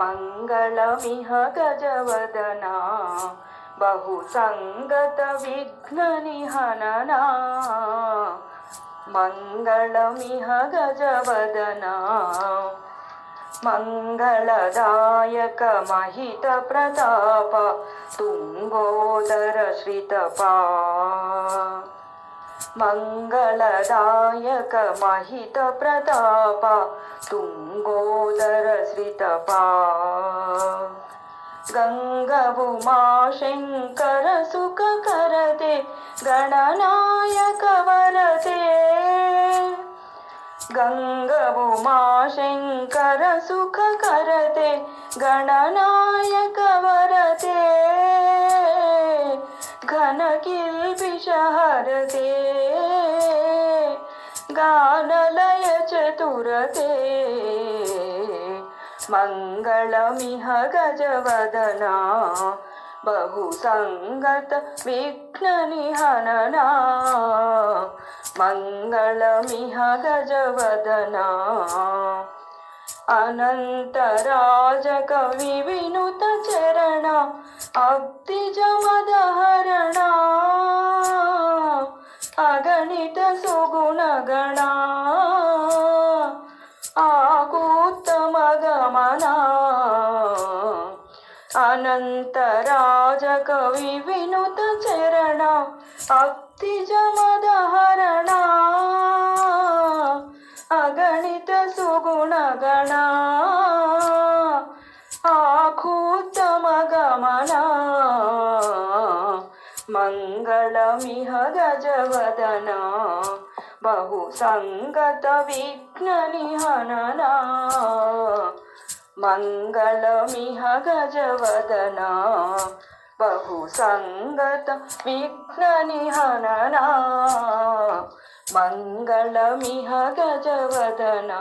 मङ्गलमिह गजवदना बहुसङ्गतविघ्ननिहनना मङ्गलमिह गजवदना मङ्गलदायक महितप्रताप तुङ्गोदरश्रितपा मङ्गलदायक महितप्रताप तुङ्गोदरश्रितपा गङ्गभूमाशङ्कर सुखकरते गणनायक वरते गङ्गभूमाशङ्कर सुखकरते गणनायक वरते घनकिल्बिषहरते गानलय चतुरते मङ्गलमिह गजवदना बहुसङ्गत विघ्ननिहनना मङ्गलमिह गजवदना अनन्तराजकविविनुत चरण अब्धिजमदहरण अगणित सुगुणगणा आकूत्तम गमना अनन्तराजकविविनुत चरण अब्धिजमदहरण अगणित सुगुणगणा आकूत्तम गमना मङ्गलमिह गजवदना बहुसङ्गत विघ्ननिहनना मङ्गलमिह गजवदना बहुसङ्गत विघ्ननिहनना मङ्गलमिह गजवदना।